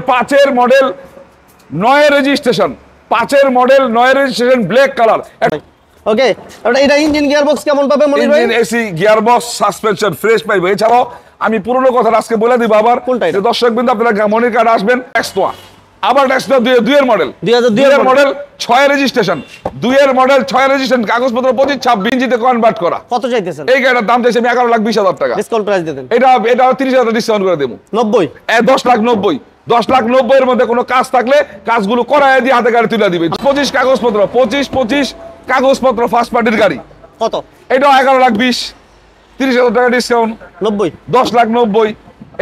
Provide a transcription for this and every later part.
5 model 9 registration 5 model 9 registration black colour. Okay, এটা engine gearbox কেমন পাবে মনির ভাই? Engine AC gearbox suspension fresh পাইবে। এছাড়াও আমি পুরনো কথা আজকে বলে দিব আবার যে দর্শক বিন্দু আপনারা মনির কার্ড আসবেন এক্সট্রা আবার এক্সট্রা 2 এর মডেল 2002 এর মডেল 6 রেজিস্ট্রেশন 2 এর মডেল 6 রেজিস্ট্রেশন কাগজপত্র 25 26 ইঞ্চিতে কনভার্ট করা। কত চাইতেছেন? এই গাড়ির দাম চাইছি আমি 11,20,000 টাকা। ডিসকাউন্ট প্রাইস দিতেন? এটা 30,000 ডিসকাউন্ট করে দেব। 90 10,90,000 এর মধ্যে কোনো কাজ থাকলে কাজগুলো করায় দিয়ে হাতে গাড়ি তুলে দিবে। 25 কাগজপত্র 25 কাগজপত্র ফার্স্ট পার্টির গাড়ি। কত? এটা 11,20,000 30,000 টাকা ডিসকাউন্ট 90 10,90,000।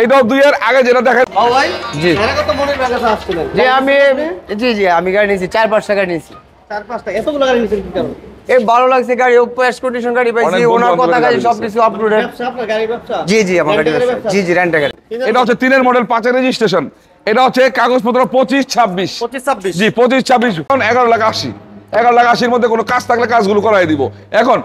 এটাও 2 এর আগে যেটা দেখেন ভাই জি এর কত মনির ভাই কাছে আসছিলেন? জি আমি গাড়ি নিয়েছি 4-5 টাকা নিয়েছি। 4-5টা এতগুলো গাড়ি নিছেন কি কারণ? এই ভালো লাগছে গাড়ি, ফ্রেশ কন্ডিশন গাড়ি পাইছি, ওনার কথা গাড়ি সবকিছু আপ টু ডেট। ব্যবসা আপনার গাড়ি ব্যবসা? জি আমার গাড়ি ব্যবসা। জি রেন্ট গাড়ি। এটা হচ্ছে 3 এর মডেল 5 এর রেজিস্ট্রেশন। এটা হচ্ছে কাগজপত্র 25-26 25-26 জি 25-26 11,80,000 11,80,000 এর মধ্যে কোনো কাজ থাকলে কাজগুলো করাই দিব। এখন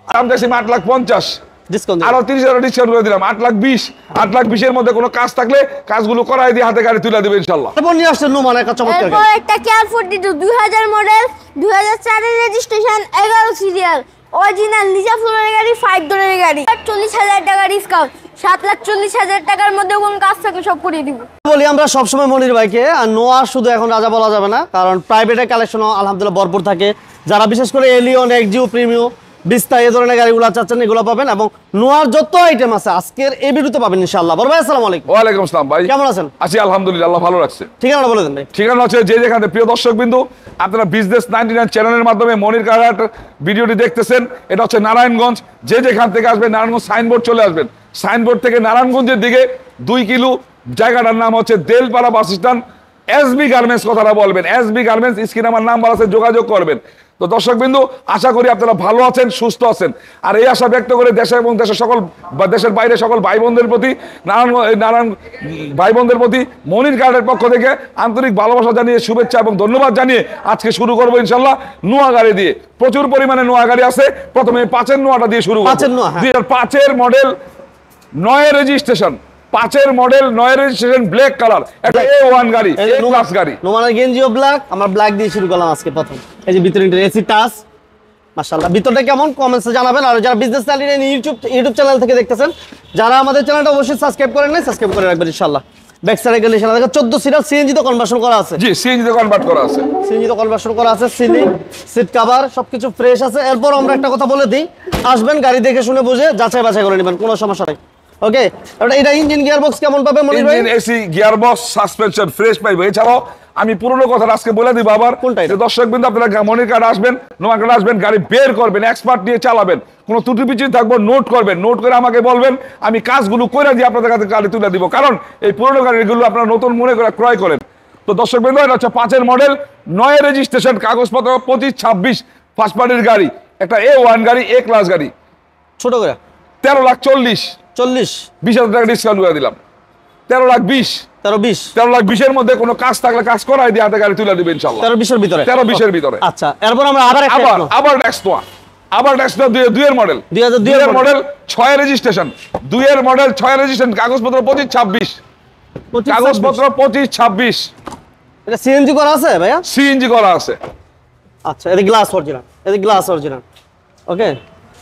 দাম চাইছি 8,50,000 ডিসকাউন্ট আরো 30,000 ডিসকাউন্ট করে দিলাম 8,20,000 এর মধ্যে কোনো কাজ থাকলে কাজগুলো করাই দিয়ে হাতে গাড়ি তুলে দিবে ইনশাআল্লাহ। তারপর নিয়ে আসছেন নোমান একটা চমৎকার এরপর গাড়ি। একটা কেয়ার 42 2000 মডেল 2004 এর রেজিস্ট্রেশন 11 সিরিয়াল অরিজিনাল নিজা ফ্লোরের গাড়ি 5 ডোরের গাড়ি 40,000 টাকা ডিসকাউন্ট 7,40,000 টাকার মধ্যে কোন কাজ থাকলে সব করিয়ে দিব। বলি আমরা সবসময় মনির ভাইকে আর নোয়া শুধু এখন রাজা বলা যাবে না, কারণ প্রাইভেটের কালেকশনও আলহামদুলিল্লাহ ভরপুর থাকে। যারা বিশেষ করে এলিয়ন এক্সজিও প্রিমিও বিস্তা এই ধরনের গাড়িগুলো চাচ্ছেন এগুলো পাবেন, এবং নোয়ার যত আইটেম আছে আজকের এই ভিডিওতে পাবেন ইনশাআল্লাহ। বড় ভাই আসসালামু আলাইকুম। ওয়া আলাইকুম আসসালাম ভাই, কেমন আছেন? আছি আলহামদুলিল্লাহ, আল্লাহ ভালো রাখছে। ঠিকানা বলে দেন ভাই। ঠিকানা হচ্ছে যে যেখানে প্রিয় দর্শক বিন্দু আপনারা বিজনেস 99 চ্যানেলের মাধ্যমে মনির কারহাট ভিডিওটি দেখতেছেন। এটা হচ্ছে নারায়ণগঞ্জ। যে যেখান থেকে আসবেন নারায়ণগঞ্জ সাইনবোর্ড চলে আসবেন। সাইনবোর্ড থেকে নারায়ণগঞ্জের দিকে 2 কিলো জায়গাটার নাম হচ্ছে Delpara bus stand. SB garments কথাটা বলবেন, এসবি গার্মেন্টস স্ক্রিনে আমার নাম্বার আছে, যোগাযোগ করবেন। তো দর্শক বিন্দু আশা করি আপনারা ভালো আছেন, সুস্থ আছেন, আর এই আশা ব্যক্ত করে দেশে এবং দেশের সকল দেশের বাইরে সকল ভাই বোনদের প্রতি নারায়ণ ভাই বোনদের প্রতি মনির কার্ডের পক্ষ থেকে আন্তরিক ভালোবাসা জানিয়ে শুভেচ্ছা এবং ধন্যবাদ জানিয়ে আজকে শুরু করবো ইনশাল্লাহ নোয়া গাড়ি দিয়ে। প্রচুর পরিমাণে নোয়া গাড়ি আছে। প্রথমে 5 নোয়াটা দিয়ে শুরু করব। 5 model 9 registration 5 model 9 registration black colour একটা A1 গাড়ি, A ক্লাস গাড়ি। নোমানের গেঞ্জিও ব্ল্যাক, আমরা ব্ল্যাক দিয়ে শুরু করলাম আজকে প্রথম। এই যে ভিতরে এসি টাচ মাশাআল্লাহ। ভিতরটা কেমন কমেন্টসে জানাবেন। আর যারা বিজনেস চ্যানেল ইউটিউব চ্যানেল থেকে দেখতেছেন, যারা আমাদের চ্যানেলটা অবশ্যই সাবস্ক্রাইব করেন নাই সাবস্ক্রাইব করে রাখবেন ইনশাআল্লাহ। ব্যাক সাইডে গেলে ইনশাআল্লাহ দেখো 14 সিরিয়াল সিএনজি তো কনভার্সন করা আছে। জি সিএনজি তে কনভার্ট করা আছে। সিএনজি তো কনভার্সন করা আছে। সিলিং সিট কভার সবকিছু ফ্রেশ আছে। এরপর আমরা একটা কথা বলে দিই, আসবেন গাড়ি দেখে শুনে বুঝে যাচাই বাছাই করে নেবেন, কোনো সমস্যা নাই। ওকে, এটা ইঞ্জিন গিয়ারবক্স কেমন পাবে মনির ভাই? Engine AC gearbox suspension fresh পাইবে। এছাড়াও আমি পুরনো কথা আজকে বলে দিব আবার যে দর্শক বিন্দু আপনারা মনির কার্ড আসবেন, নোয়া কার্ড আসবেন, গাড়ি বের করবেন, এক্সপার্ট নিয়ে চালাবেন, কোনো ত্রুটি পিছিয়ে থাকবো নোট করবেন, নোট করে আমাকে বলবেন, আমি কাজগুলো করে দিয়ে আপনাদের কাছে গাড়ি তুলে দিব। কারণ এই পুরনো গাড়িগুলো আপনারা নতুন মনে করে ক্রয় করেন। তো দর্শক বিন্দু এটা হচ্ছে 5 মডেল 9 রেজিস্ট্রেশন কাগজপত্র 25-26 ফার্স্ট পার্টির গাড়ি, একটা A1 গাড়ি, A ক্লাস গাড়ি। ছোট করে 13,40,000 20,000 টাকা ডিসকাউন্ট করে দিলাম। 13,20,000 এর মধ্যে কোনো কাজ থাকলে কাজ করাই দিয়ে হাতে গাড়ি তুলে দিবে ইনশাআল্লাহ। 13-20 এর ভিতরে 13-20 এর ভিতরে। আচ্ছা, এরপর আমরা আবার নেক্সট 2 এর মডেল 2002 এর মডেল 6 রেজিস্ট্রেশন 2 এর মডেল 6 রেজিস্ট্রেশন কাগজপত্র 25-26 কাগজপত্র 25-26। এটা সিএনজি করা আছে ভাইয়া? সিএনজি করা আছে। আচ্ছা, এটা গ্লাস অরিজিনাল। ওকে,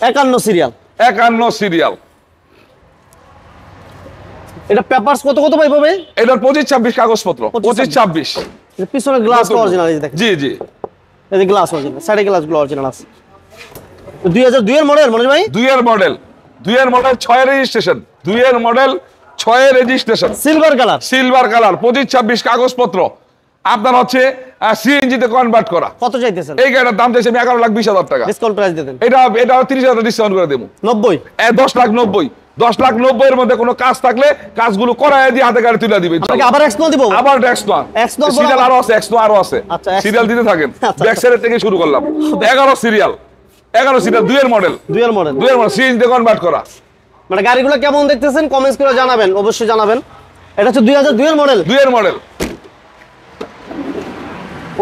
51 সিরিয়াল। এটা পেপারস কত পাইবে? এটার 25-26 কাগজপত্র 25-26। এর পিছনে গ্লাস অরিজিনাল এই দেখেন। জি এই যে গ্লাস অরিজিনাল, সাইডে গ্লাসগুলো অরিজিনাল আছে। 2002 এর মডেল মনির ভাই? 2 এর মডেল 6 রেজিস্ট্রেশন 2 এর মডেল 6 রেজিস্ট্রেশন সিলভার কালার 25-26 কাগজপত্র। আপনার হচ্ছে সিএনজি তে কনভার্ট করা। কত চাইতেছেন? এই গাড়ির দাম চাইছি আমি 11,20,000 টাকা। ডিসকাউন্ট প্রাইস দিতেন? এটা 30,000 ডিসকাউন্ট করে দেব। 90 10,90,000 এর মধ্যে কোনো কাজ থাকলে কাজগুলো করায় দিয়ে হাতে গাড়ি তুলে দিবে। আবার এক্সনো দিব? আবার এক্সনো সিরিয়াল আরো আছে। আচ্ছা, সিরিয়াল দিতে থাকেন। ব্যাক সাইড থেকে শুরু করলাম। 11 সিরিয়াল 2 এর মডেল সিএনজি তে কনভার্ট করা। মানে গাড়িগুলো কেমন দেখতেছেন কমেন্টস করে জানাবেন, অবশ্যই জানাবেন। এটা হচ্ছে 2002 এর মডেল।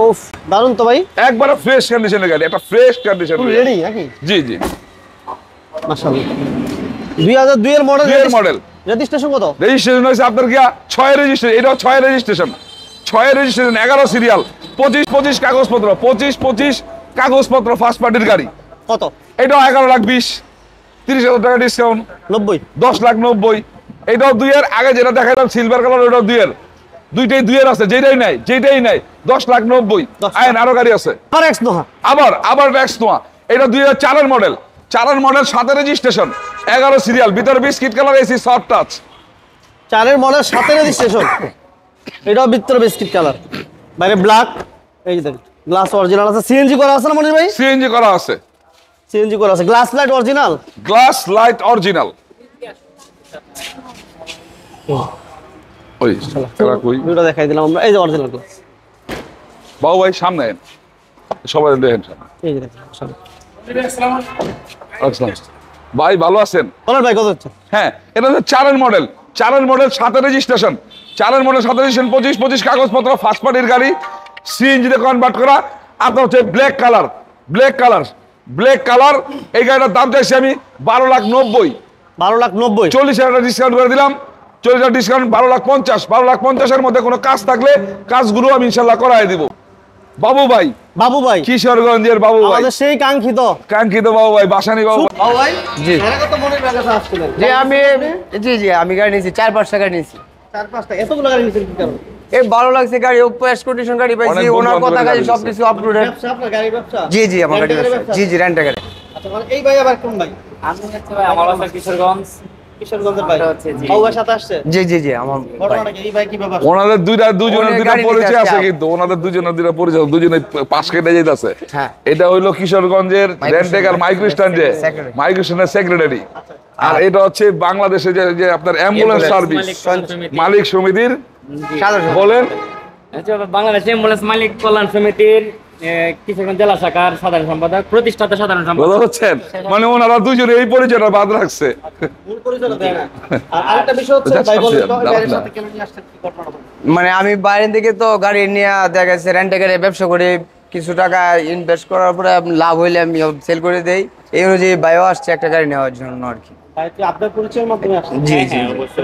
ওফ, দারুন তো ভাই, একবারে ফ্রেশ কন্ডিশনের গাড়ি, একটা ফ্রেশ কন্ডিশন রেডি নাকি? জি মাশাআল্লাহ। 2002 এর মডেল রেজিস্ট্রেশন কত? রেজিস্ট্রেশন হয়েছে আপনার গিয়া 6 রেজিস্ট্রেশন, এটাও 6 রেজিস্ট্রেশন, 6 রেজিস্ট্রেশন, 11 সিরিয়াল, 25 কাগজপত্র, 25 কাগজপত্র, ফার্স্ট পার্টির গাড়ি। কত? এটাও 11,20,000, 30,000 টাকা ডিসকাউন্ট, 90, 10,90,000। এটাও 2 এর, আগে যেটা দেখাইলাম সিলভার কালার, ওটাও 2 এর, দুইটাই 2 এর আছে, যেটাই নাই 10,90,000। আইন আরো গাড়ি আছে, আর এক্স নোহা, আবার ট্যাক্স নোয়া। এটা 2004 মডেল, 7 রেজিস্ট্রেশন, 11 সিরিয়াল, ভিতরে biscuit colour, AC soft touch. 4 model 7 registration, এটাও ভিতরে বিস্কিট কালার, বাইরে ব্ল্যাক। এই যে দেখুন গ্লাস অরিজিনাল আছে, সিএনজি করা আছে না মনির ভাই? সিএনজি করা আছে, সিএনজি করা আছে, glass light original, glass light original. ওই এরা কই দুটো দেখাই দিলাম আমরা। এই যে অরিজিনাল গ্লাস, বাবু ভাই সামনে আইন, সবাই দেখেন সামনে। এই যে দেখুন সামনে। আসসালাম। ভাই ভালো আছেন? বলেন ভাই কত হচ্ছে? হ্যাঁ, এটা হচ্ছে 4 মডেল, 7 রেজিস্ট্রেশন, 7 মডেল 7 রেজিস্ট্রেশন, 25 কাগজপত্র, ফার্স্ট পার্টির গাড়ি, সিএনজিতে কনভার্ট করা। আপনার হচ্ছে ব্ল্যাক কালার। এই গাড়িটার দাম চাইছি আমি 12,90,000। 12,90,000, 40,000 টাকা ডিসকাউন্ট করে দিলাম, 40,000 ডিসকাউন্ট, 12,50,000 মধ্যে কোনো কাজ থাকলে কাজগুলো আমি ইনশাল্লাহ করাই দিব। বাবু ভাই কিশোরগঞ্জের বাবু ভাই, আমাদের সেই কাঙ্ক্ষিত বাবু ভাই, বাসানি বাবু ভাই। বাবু ভাই জি। এরা কত মনির ভাই কাছে আসছিলেন? জি আমি গাড়ি নিয়েছি 4-5 টাকা নিয়েছি। 4-5টা এতগুলো গাড়ি নিছেন কি কারণে? এই ভালো লাগছে গাড়ি, ওপো এস কন্ডিশন গাড়ি পাইছি, অনেক ওনার বন্ধু কথা বান্ধবের কাজে গাড়ি সবকিছু আপ টু ডেট। ব্যবসা, আপনার গাড়ি ব্যবসা? জি আমার গাড়ি রেন্টালের ব্যবসা। জি রেন্টে গাড়ি। আচ্ছা মানে এই ভাই আবার কোন ভাই? আমি হচ্ছে ভাই আমার বাসা কিশোরগঞ্জ। কিশোরগঞ্জের ভাই। এটা হচ্ছে জি। বাবু ভাই সাথে আসছে? জি আমার ঘটনাটা কি? এই ভাই কি ব্যাপার? ওনাদের দুজনের অনেক দুইটা গাড়ি নিতে পরিচয় আছে, আসছে। কিন্তু ওনাদের দুজনের দুইটা পরিচয়, দুজনে পাশ কেটে যেতেছে। হ্যাঁ। এটা হইলো কিশোরগঞ্জের রেন্টেকার মাইগ্রেশনের সেক্রেটারি, আর এটা হচ্ছে বাংলাদেশে যে আপনার অ্যাম্বুলেন্স সার্ভিস মালিক সমিতির বলেন। হচ্ছে বাংলাদেশ অ্যাম্বুলেন্স মালিক কল্যাণ সমিতির কিশোরগঞ্জ জেলা শাখার সাধারণ সম্পাদক, প্রতিষ্ঠাতা সাধারণ বুঝতে সম্পাদক। পারছেন? মানে ওনারা দুজনে এই পরিচয়টা বাদ রাখছে। মূল পরিচয়টা দেয় না। আর আরেকটা বিষয় হচ্ছে ভাই বলেন তো এই গাড়ির সাথে কেন নিয়ে আসছেন, কি ঘটনাটা বলেন? মানে আমি বাইরে থেকে তো গাড়ি নিয়ে দেখা গেছে রেন্টে গাড়ি ব্যবসা করে কিছু টাকা ইনভেস্ট করার পরে লাভ হইলে আমি সেল করে দেই, এই অনুযায়ী বাইও আসছে একটা গাড়ি নেওয়ার জন্য আর কি। ভাই তুই আপনার পরিচয়ের মাধ্যমে আসছেন? জি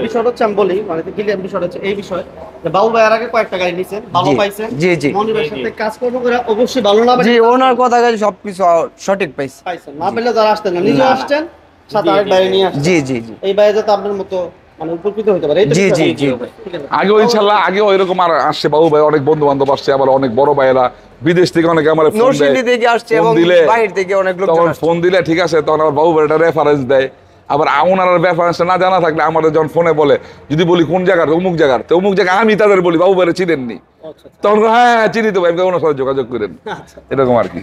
বিষয়টা হচ্ছে আমি বলি, মানে ক্লিয়ার বিষয়টা হচ্ছে এই বিষয় যে বাবু ভাই এর আগে কয়েকটা গাড়ি নিছেন, ভালো জি, পাইছেন। জি। মনির ভাইয়ের সাথে কাজকর্ম করে অবশ্যই ভালো না জি ওনার কথা কাজে সবকিছু সঠিক পাইছি। পাইছেন, না পেলে যারা আসতেন না, নিজে আসছেন, সাথে আরেক ভাই নিয়ে আসছেন। জি এই ভাই যাতে আপনার মতো মানে উপকৃত হতে পারে, এই তো জি, বিষয়। জি। ঠিক আছে। আগেও ইনশাল্লাহ আগেও এরকম আর আসছে বাবু ভাই, অনেক বন্ধু বান্ধব আসছে, আবার অনেক বড় ভাইয়েরা বিদেশ থেকে অনেকে আমার ফোন নরসিংদী থেকে আসছে এবং দিলে বাইরে থেকে অনেক লোক তখন ফোন দিলে ঠিক আছে, তখন আমার বাবু ভাই একটা রেফারেন্স দেয়। আবার ওনার রেফারেন্সটা না জানা থাকলে আমাদের যখন ফোনে বলে, যদি বলি কোন জায়গার, অমুক জায়গার, তো অমুক জায়গায় আমি তাদের বলি বাবু ভাইরা চিনেননি, তখন হ্যাঁ চিনি তো ভাই, ওনার সাথে যোগাযোগ করেন, এরকম আর কি।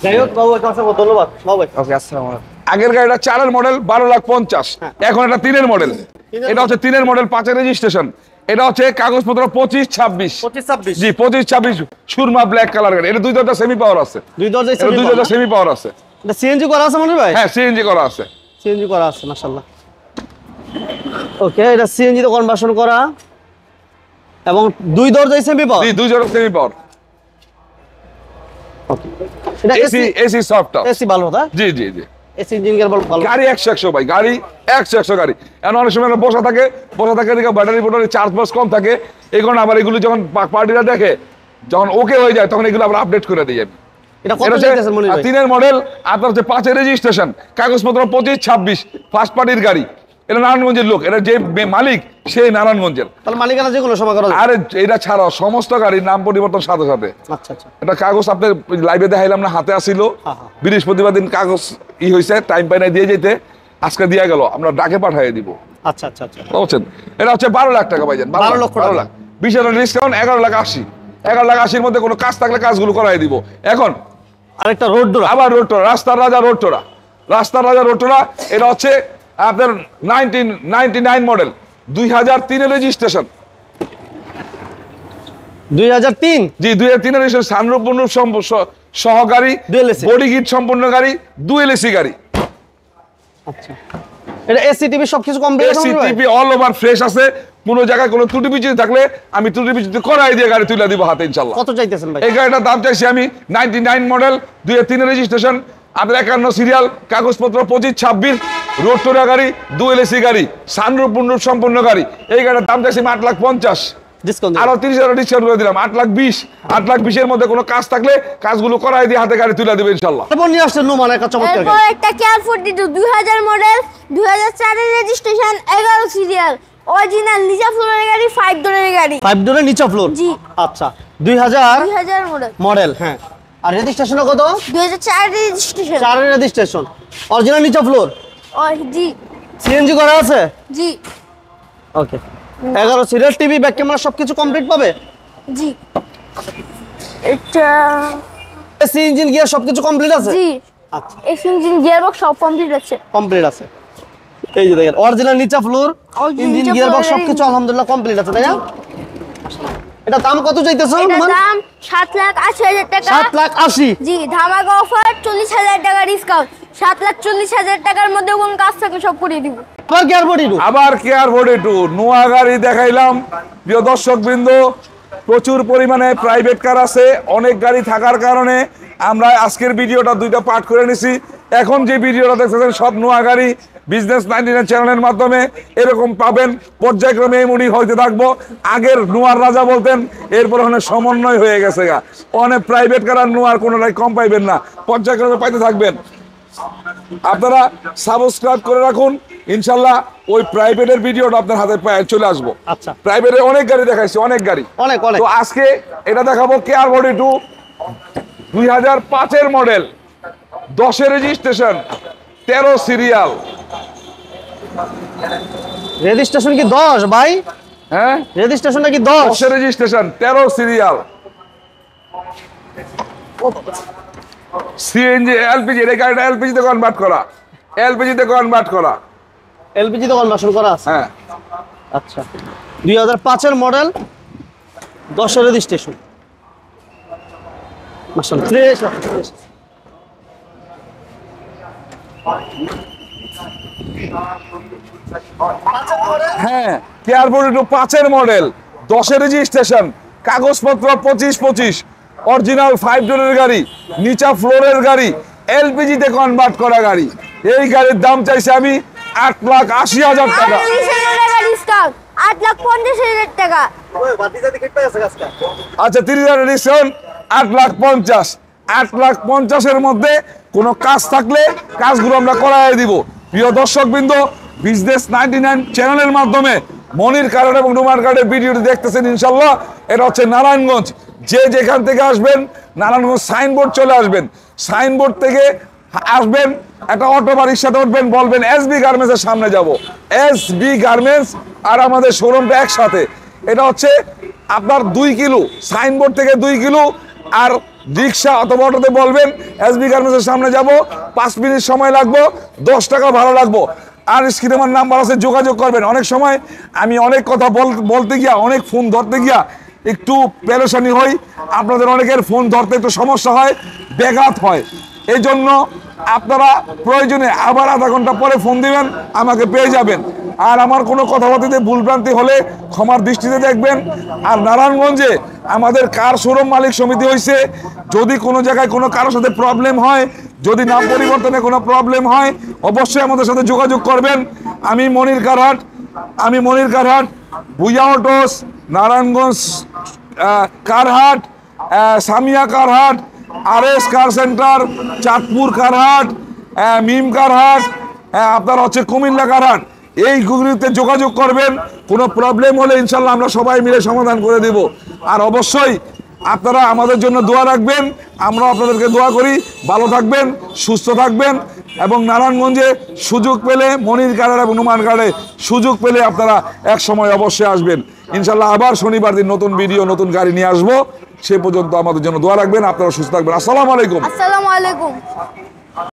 যাই হোক বাবু ভাইকে অসংখ্য ধন্যবাদ। বাবু ভাই ওকে আসসালামু আলাইকুম। আগের গাড়িটা 4 মডেল 12,50,000, এখন এটা 3 মডেল, এটা হচ্ছে 3 মডেল 5 রেজিস্ট্রেশন, এটা হচ্ছে কাগজপত্র 25-26। 25-26 জি 25-26 সুরমা ব্ল্যাক কালার গাড়ি, এটা 2 দরজা সেমি পাওয়ার আছে, দুই দরজায় এটা 2 দরজা সেমি পাওয়ার আছে। এটা সিএনজি করা আছে মনির ভাই? হ্যাঁ সিএনজি করা আছে। সিএনজি করা আছে মাশাআল্লাহ। ওকে, এটা সিএনজি তে কনভার্সন করা এবং দুই দরজায় সেমি পাওয়ার। জি 2 দরজা সেমি পাওয়ার, ওকে, এটা এসি সফট টাচ। এসি ভালো না? জি এসি ইঞ্জিন গিয়ার ভালো। গাড়ি 100 ভাই, গাড়ি 100 গাড়ি। এখন অনেক সময় বসা থাকে এদিকে ব্যাটারি চার্জ বাস কম থাকে, এই কারণে আবার এগুলো যখন পার্টিরা দেখে, যখন ওকে হয়ে যায় তখন এগুলো আবার আপডেট করে দিই আমি। এটা কত চাইতেছেন মনির ভাই? 3 মডেল, আপনার হচ্ছে 5 রেজিস্ট্রেশন, কাগজপত্র 25-26, ফার্স্ট পার্টির গাড়ি, এটা নারায়ণগঞ্জের লোক, এটা যে মালিক সেই নারায়ণগঞ্জের। তাহলে মালিকানা যে কোনো সময় করা যাবে? আরে এটা ছাড়াও সমস্ত গাড়ির নাম পরিবর্তন সাথে সাথে। আচ্ছা আচ্ছা। এটা কাগজ আপনার লাইভে দেখাইলাম না, হাতে আসিল, বৃহস্পতিবার দিন কাগজ হয়েছে, টাইম পাই নাই দিয়ে যেতে, আজকে দিয়ে গেল, আমরা ডাকে পাঠিয়ে দিব। আচ্ছা আচ্ছা আচ্ছা। বুঝছেন? এটা হচ্ছে 12 লাখ টাকা ভাইজান, 12 লক্ষ টাকা। 12 লাখ, 20,000 ডিসকাউন্ট, 11,80,000, 11,80,000 মধ্যে কোনো কাজ থাকলে কাজগুলো করাই দিব। এখন আরেকটা রোড ডোর, আবার রোডটোরা, রাস্তার রাজা রোডটোরা, এটা হচ্ছে আপনার 1999 মডেল, 2003 রেজিস্ট্রেশন। 2003? জি 2003 রেজিস্ট্রেশন, সানরূপ সহকারী, Dual AC। বডি কিট সম্পূর্ণ গাড়ি, ডুয়েল এসি গাড়ি, আচ্ছা। এটা এসি টিভি সবকিছু কমপ্লিট আছে এসি মনির ভাই? টিভি অল ওভার ফ্রেশ আছে, কোনো জায়গায় কোনো ত্রুটি বিচ্যুতি থাকলে আমি ত্রুটি বিচ্যুতি করাই দিয়ে গাড়ি তুলে দিব হাতে ইনশাল্লাহ। কত চাইতেছেন ভাই? এই গাড়িটার দাম চাইছি আমি 99 মডেল, 2003 রেজিস্ট্রেশন, আপনার 51 সিরিয়াল, কাগজপত্র 25-26, রোড টোরা গাড়ি, ডুয়েল এসি গাড়ি, সানরুফ মুনরুফ সম্পূর্ণ গাড়ি। এই গাড়ির দাম চাইছি 8,50,000, ডিসকাউন্ট আরো 30,000 ডিসকাউন্ট করে দিলাম, 8,20,000। 8,20,000 এর মধ্যে কোনো কাজ থাকলে কাজগুলো করাই দিয়ে হাতে গাড়ি তুলে দেবে ইনশাল্লাহ। তারপর নিয়ে আসছেন নোমান একটা চমৎকার এরপর গাড়ি। একটা কেয়ার 42 2000 মডেল, 2004 এর রেজিস্ট্রেশন, 11 সিরিয়াল, অরিজিনাল নিচা ফ্লোরের গাড়ি, 5 ডোরের গাড়ি। 5 ডোরের নিচা ফ্লোর। জি। আচ্ছা 2000 মডেল। মডেল, হ্যাঁ। আর রেজিস্ট্রেশন কত? 2004 এর রেজিস্ট্রেশন। 4 এর রেজিস্ট্রেশন, অরিজিনাল নিচা ফ্লোর। ও জি সিএনজি করা আছে? জি ওকে। 11 সিরিয়াল, টিভি, ব্যাক ক্যামেরা সবকিছু কমপ্লিট পাবে? জি। এটা এসি, ইঞ্জিন, গিয়ার সবকিছু কমপ্লিট আছে? জি। আচ্ছা, এসি ইঞ্জিন গিয়ারবক্স সব কমপ্লিট আছে। কমপ্লিট আছে। এই যে দেখেন অরিজিনাল নিচা ফ্লোর, Original ইঞ্জিন, নিচা গিয়ারবক্স floor এর সবকিছু আলহামদুলিল্লাহ কমপ্লিট আছে, তাই না? এটা দাম কত চাইতেছো? এটার দাম 7,80,000 টাকা। 7,80,000। জি, ধামাকা অফার, 40,000 টাকা ডিসকাউন্ট। 7,40,000 টাকার মধ্যে কোন কাজ থাকে সব করে দিব। আবার গিয়ার বডি টু। আবার কেয়ার 42 নোয়া গাড়ি দেখাইলাম। প্রিয় দর্শক বৃন্দ, প্রচুর পরিমাণে প্রাইভেট কার আছে, অনেক গাড়ি থাকার কারণে আমরা আজকের ভিডিওটা দুইটা পার্ট করে নিছি। এখন যে ভিডিওটা দেখতেছেন সব নোয়া গাড়ি বিজনেস 99 চ্যানেলের মাধ্যমে এরকম পাবেন। পর্যায়ক্রমে এমনই হইতে থাকবো। আগের নোয়ার রাজা বলতেন, এরপর অনেক সমন্বয় হয়ে গেছে গা, অনেক প্রাইভেট কার আর নোয়ার কোনোটাই কম পাইবেন না, পর্যায়ক্রমে পাইতে থাকবেন। আপনারা সাবস্ক্রাইব করে রাখুন, ইনশাল্লাহ ওই প্রাইভেটের ভিডিওটা আপনার হাতে চলে আসবো। আচ্ছা। প্রাইভেটে অনেক গাড়ি দেখাইছি, অনেক গাড়ি, অনেক অনেক। তো আজকে এটা দেখাবো কেয়ার 42 2005 এর মডেল, 10 এর রেজিস্ট্রেশন, 13 সিরিয়াল। রেজিস্ট্রেশন কি 10 ভাই? হ্যাঁ, রেজিস্ট্রেশনটা কি 10 10? এর রেজিস্ট্রেশন, 13 সিরিয়াল। সিএনজি, এলপিজি, এই গাড়িটা এলপিজি তে কনভার্ট করা, এলপিজি তে কনভার্ট করা। এলপিজি তে কনভার্সন করা আছে? হ্যাঁ, আচ্ছা। 2005 এর মডেল, 10 এর রেজিস্ট্রেশন। মাশাআল্লাহ, ফ্রেশ ফ্রেশ। হ্যাঁ, কেয়ার 42 5 এর মডেল, 10 এর রেজিস্ট্রেশন, কাগজপত্র 25-25, অরিজিনাল 5 ডোরের গাড়ি, নিচা ফ্লোরের গাড়ি, এলপিজি তে কনভার্ট করা গাড়ি। এই গাড়ির দাম চাইছি আমি 8,80,000 টাকা। 38,000 টাকা ডিসকাউন্ট, 8,50,000 টাকা। আচ্ছা, 30,000 ডিসকাউন্ট, 8,50,000। 8,50,000 এর মধ্যে কোনো কাজ থাকলে কাজগুলো আমরা করাই দিব। প্রিয় দর্শকবৃন্দ, বিজনেস 99 চ্যানেলের মাধ্যমে মনির কার্ড এবং নোমান কার্ডের ভিডিওটি দেখতেছেন ইনশাল্লাহ। এটা হচ্ছে নারায়ণগঞ্জ। যে যেখান থেকে আসবেন, নারায়ণগঞ্জ সাইনবোর্ড চলে আসবেন, সাইনবোর্ড থেকে আসবেন, একটা অটো বা রিক্সাতে উঠবেন, বলবেন এসবি গার্মেন্টসের সামনে যাব। এসবি গার্মেন্টস আর আমাদের শোরুমটা একসাথে। এটা হচ্ছে আপনার 2 কিলো, সাইনবোর্ড থেকে 2 কিলো। আর রিক্সা অথবা অটোতে বলবেন এসবি গার্মেন্টসের সামনে যাব, 5 মিনিট সময় লাগবো, 10 টাকা ভাড়া লাগবো। আর স্ক্রিনে আমার নাম্বার আছে, যোগাযোগ করবেন। অনেক সময় আমি অনেক কথা বলতে গিয়া, অনেক ফোন ধরতে গিয়া একটু পেরেশানি হই, আপনাদের অনেকের ফোন ধরতে একটু সমস্যা হয়, ব্যাঘাত হয়। এই জন্য আপনারা প্রয়োজনে আবার আধা ঘন্টা পরে ফোন দিবেন, আমাকে পেয়ে যাবেন। আর আমার কোনো কথাবার্তাতে ভুলভ্রান্তি হলে ক্ষমার দৃষ্টিতে দেখবেন। আর নারায়ণগঞ্জে আমাদের কার শোরুম মালিক সমিতি হয়েছে, যদি কোনো জায়গায় কোনো কারোর সাথে প্রবলেম হয়, যদি নাম পরিবর্তনে কোনো প্রবলেম হয়, অবশ্যই আমাদের সাথে যোগাযোগ করবেন। আমি Monir Carhat, Bhuiya autos, Narayanganj Carhat, Samia Carhat, RS car centre, Chandpur Carhat, Mim Carhat, আপনার হচ্ছে কুমিল্লা কারহাট। এইগুলিতে যোগাযোগ করবেন। কোনো প্রবলেম হলে ইনশাল্লাহ আমরা সবাই মিলে সমাধান করে দেব। আর অবশ্যই আপনারা আমাদের জন্য দোয়া রাখবেন, আমরা আপনাদেরকে দোয়া করি। ভালো থাকবেন, সুস্থ থাকবেন, এবং নারায়ণগঞ্জে সুযোগ পেলে, মনির কার্ড এবং নোমান কার্ডে সুযোগ পেলে আপনারা এক সময় অবশ্যই আসবেন ইনশাল্লাহ। আবার শনিবার দিন নতুন ভিডিও, নতুন গাড়ি নিয়ে আসবো। সে পর্যন্ত আমাদের জন্য দোয়া রাখবেন। আপনারা সুস্থ থাকবেন। আসসালামু আলাইকুম। আসসালামু আলাইকুম।